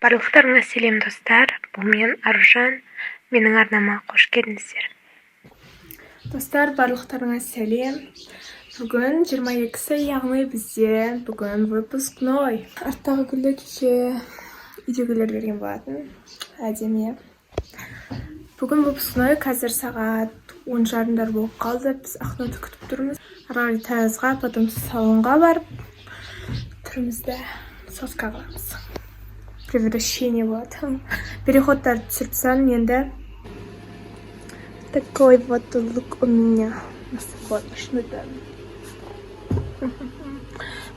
Барлықтарыңа сәлем достар, бұл мен Аружан, менің арнама қош келдіңіздер. Достар, барлықтарыңа сәлем. Бүгін 22-сі, яғни бізде бүгін выпускной. Арттағы гүлді кеше үйдегілер берген болатын. Әдемі. Бүгін выпускной, қазір сағат 10:30 болып қалды. Біз Ақнұрды күтіп тұрмыз. Арғали таязға, потом салонға барып, түрімізді сосқа қыламыз. Превращение болады. Переходтар түсіріп сан, енді такой вот лук у меня на сегодняшний день.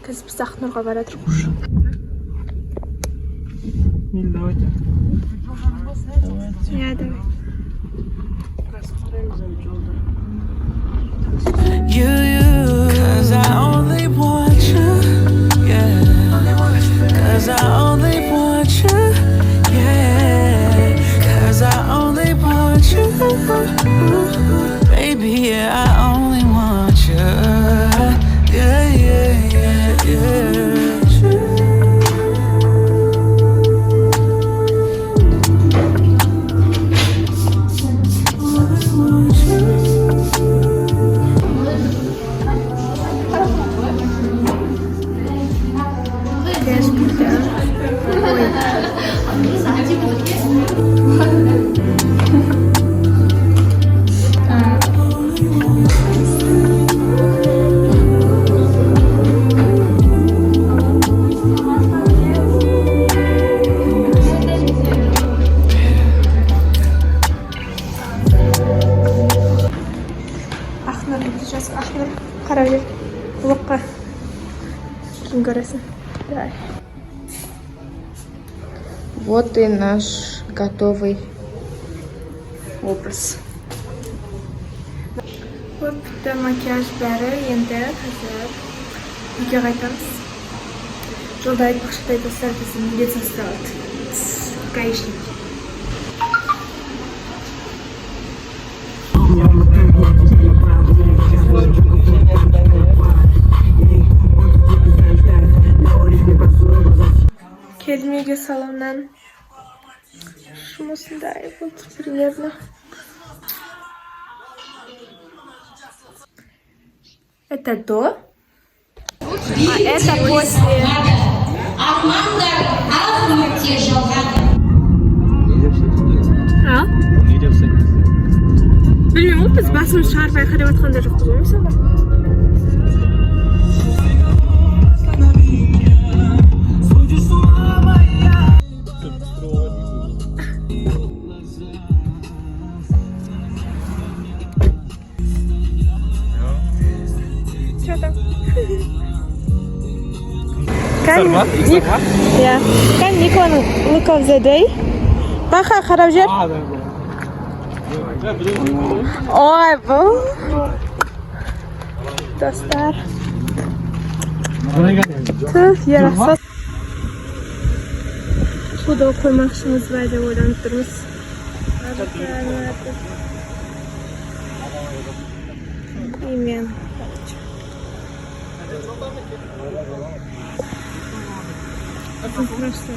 Қазір біз Ақнұрға бара тұрмыз. Давайте. Я давай. Cause I only want you, yeah. Cause I only want you, yeah. Cause I only want you, baby, yeah. I only want you, yeah, yeah, yeah, yeah. Ақнұр, қарап жер. Ұлыққа. Кім көресің? Давай. Вот и наш готовый образ. Вот бітті макияж бәрі. Енді қазір үйге қайтамыз. Жолда айтпақшыдай достар біздің милиция ұсталады. Гаишник. Келдім үйге салоннан. Жұмысындай болды примерно. Это до, а это после. Білмеймін, біз басымыз шығарып айқайлап жатқанда жоқпыз ғой мысалы. Kan Никоның луковзедей. Бақа қарап жер. Ой, бұл. Достар. Түф, ерақсат. Құда қоймақшымыз бай деп ойланып тұрмыз. Имен. Просто.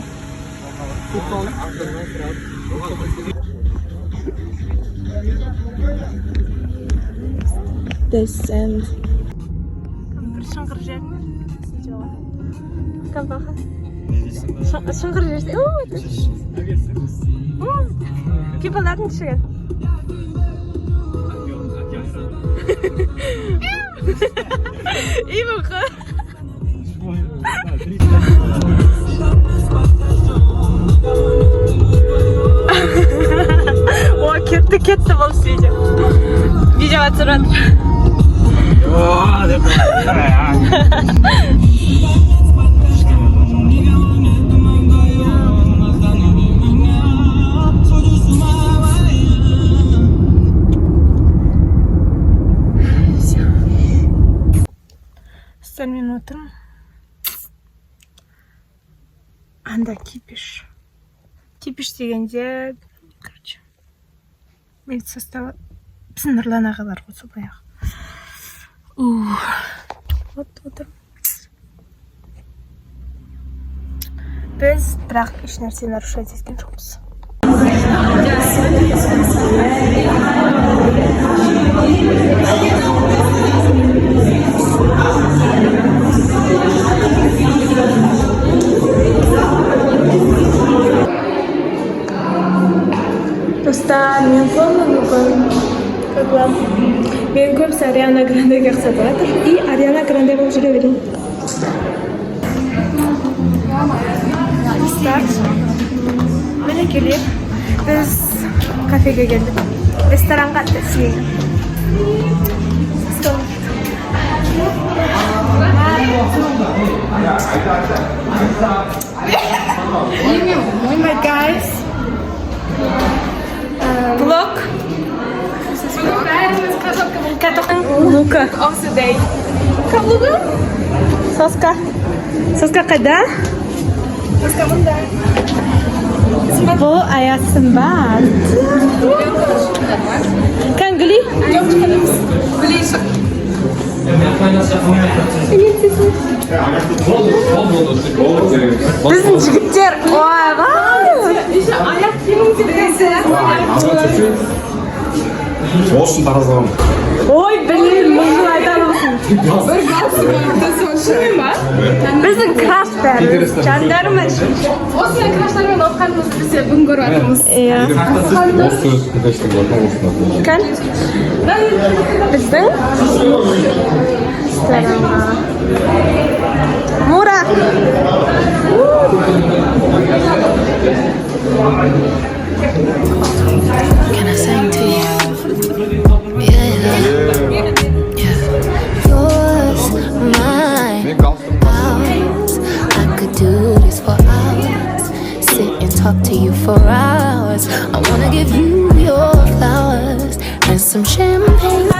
Descend. Шыңғыр жер. Кабаха. Шыңғыр жерде. Кипалардың түсіген. İyi О, кетті бұл сөйде. Видеоға түсіріп Мен отырмын. Анда кипиш. Кипиш дегенде, короче, мен состава біздің Нұрлан аға бар ғой, сол баяғы. Вот отырмын. Біз бірақ еш нәрсені рұқсат еткен жоқпыз. Достар, мен как вам? Мен көбісі Ариана Грандеге ұқсатып жатыр и Ариана Гранде болып жүре беремін. Достар, міне келіп, біз кафеге келдік. Ресторанға тәсілейін. Oh my guys. Vlog. Лука. Of the day. Каблуга? Соска. Соска қайда? Соска мұнда. Бұл аяқ сымбат. Кән гүли? Ближе. Біздің жігіттер ойға. Аяқ кемің тепесі. Olsun tarazalım. Ой, блин, мұжын айтар olsun. Бір галсың шыны ма? Біздің краштарымыз, жандарымыз. Осындай краштармен оққанымыз бізде бүгін көріп атырмыз. Olsun. Arkadaşlar bakın olsun. Кән? Біздің? Мура! Can I sing to you? Yours, mine, ours. I could do this for hours. Sit and talk to you for hours. I wanna give you your flowers and some champagne.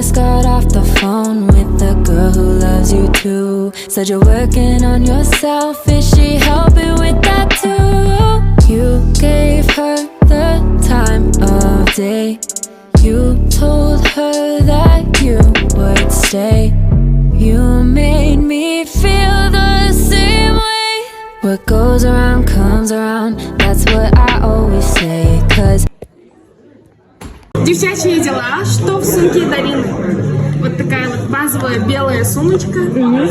Just got off the phone with the girl who loves you too. Said you're working on yourself, is she helping with that too? You gave her the time of day. You told her that you would stay. You made me feel the same way. What goes around comes around, that's what I always say. Cause Девчачьи дела. Что в сумке Дарины? Вот такая вот базовая белая сумочка. Откроем.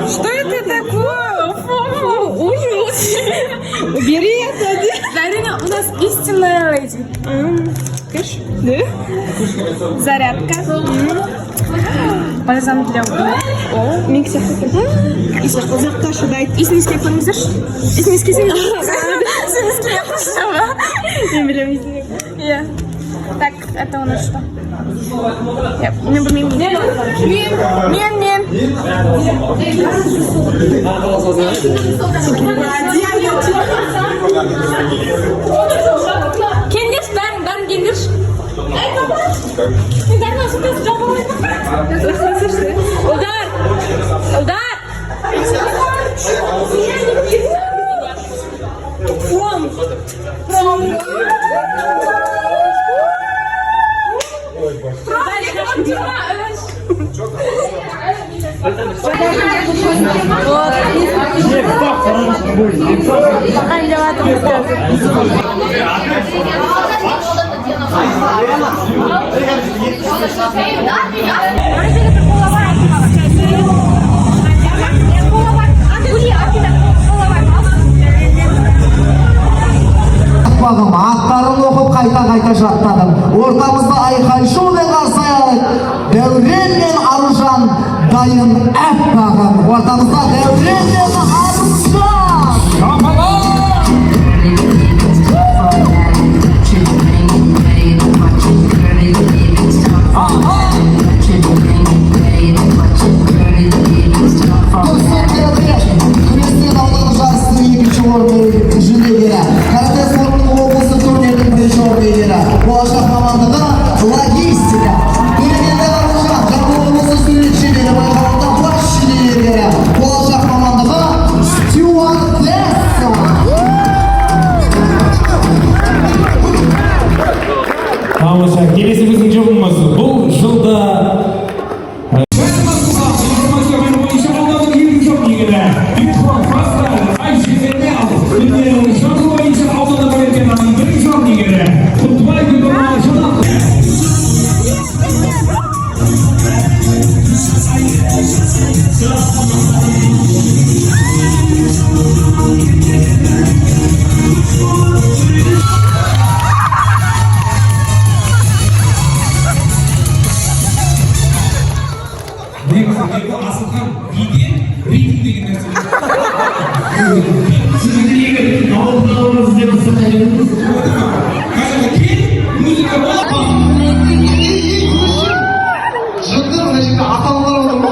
Что это такое? Фу-фу, ужас. Убери это. Дарина у нас истинная леди. Кэш? Да? Зарядка. Бальзам для губ. О, миксер. Исламский кашу дай. Исламский помнишь? Исламский сен. Исламский я пошла. Я берем исламский. Iya. Так, это у нас что? Я не помню. Мин. Кендеш, бәрін кендеш. Удар! Аттарын оқып қайта жаттадым. Ортамызда айқай-шу мен қарсы алып, Дәурен мен Аружан дайын әппағым. Ортамызда Дәурен мен Аружан! Күрестен алдағы жарыстың екінші орны жүлдегері. Каратэ спортының облыстық турнирдің бірінші орденері. Болашақ мамандығы логистика. Көргенде Аружан Жамбыл облысы суретшілері байқауында бас жүлдегері. Болашақ мамандығы стюардесса. Тамаша, келесі біздің жобамыз бұл жылда Асылхан биден рейтинг деген нәрсе. Сіздің егер ауыз деп сұрқайдыңыз. Қазір кел, музыка болады. Жынды мына жерде аталар отыр ма?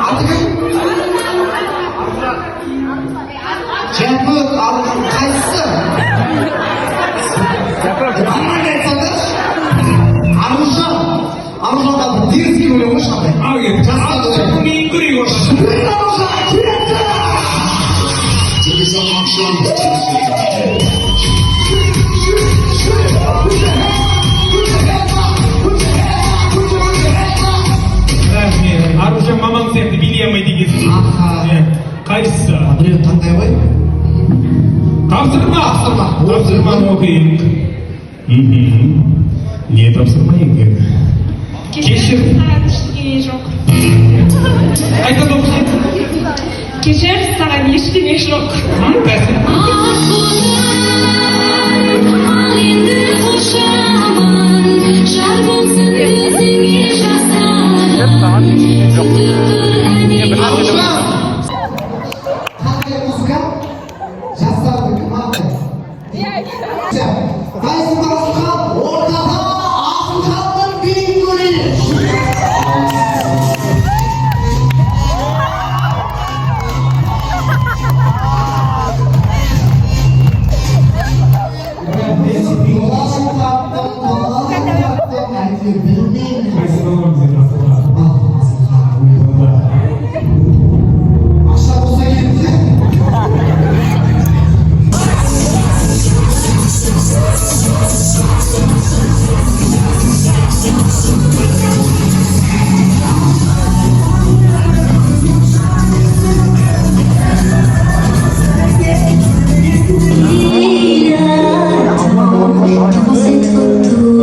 Аты кім? Жәпік, қайсысы? Аман айтсаңдаршы. Аружанға бір дерзгей өлең ғой шақтай. Ал кел, асылхан мен көрейік осы. Аружан, келеді! Аружан мамам сияқты билей алмайды екенсіз. Қайсысы? Біреу таңдай ғой. Тапсырманы оқиын. Не тапсырма екен? Кешір. Қайта оқысын. Кешір, саған ештеңе жоқ. Бәсін. Қандай музыка? Жастардың команда. Қайсы Аружан? Ортаға Аружанның биін көрейік. Ақша болса кетті. Você tudo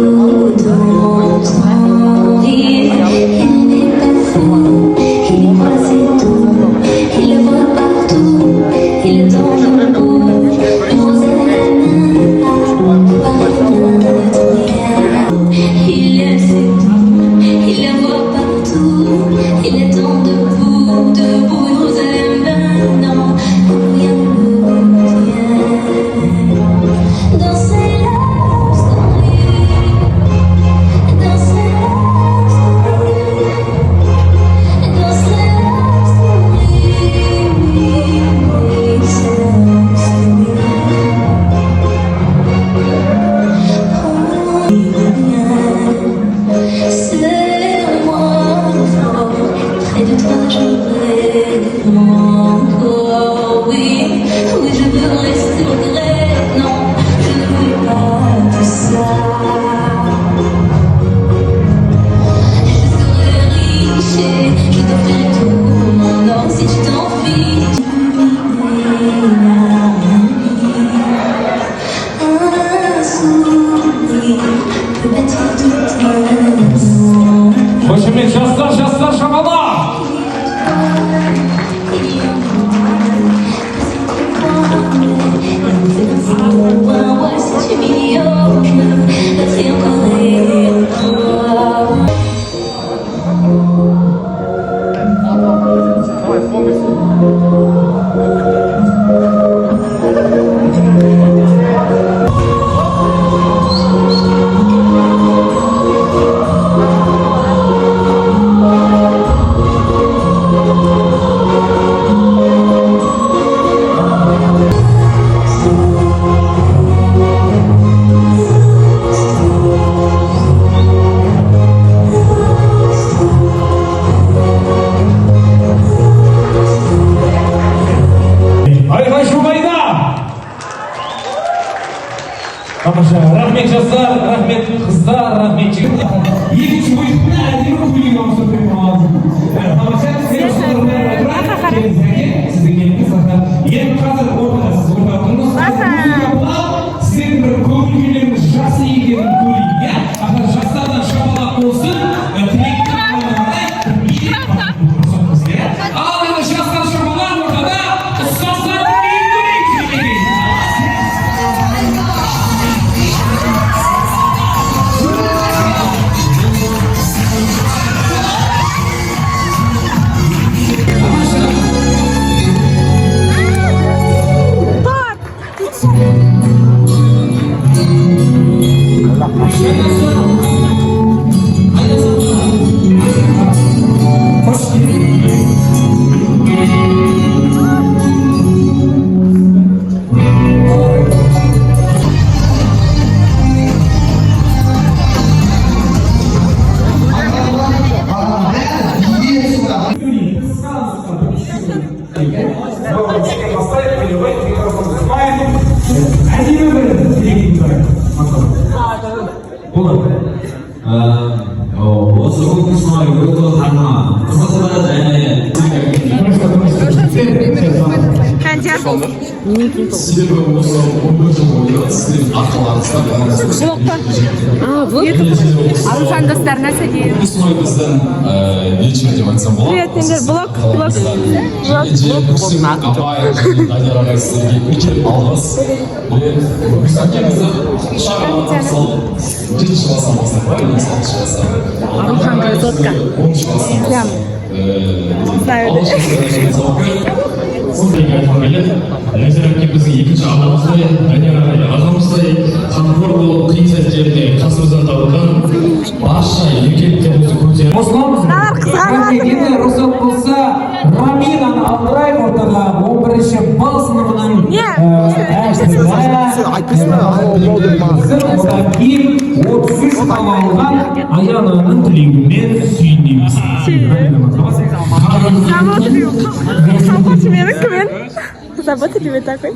болады. Осы конкурсқа өте танымал. Қызықты және себебі осы 14 жыл бойы сіздің арқаларыңызда Аружан достарына сәлем. Исмай біздің вечер деп айтсам болады. Привет, енді блог. Абай және Данияр ағай сіздерге үлкен алғыс. Біз әкемізді шағын сол 7 жылдан бастап, 6 жылдан. Аружан красотка. 10 жылдан. Сондай айтқанмен Ләззатке біздің екінші ағамыздай, Данияр ағай ағамыздай қамқор болып қиын сәттерде қасымыздан табылған барша еркектерімізді көтеріп Егер рұқсат болса, Раминаны алдырайық ортаға 11-ші бал сыныбының одан кейін 33 бал алған Аянаның тілегімен сүйіндейміз. Заботливый такой.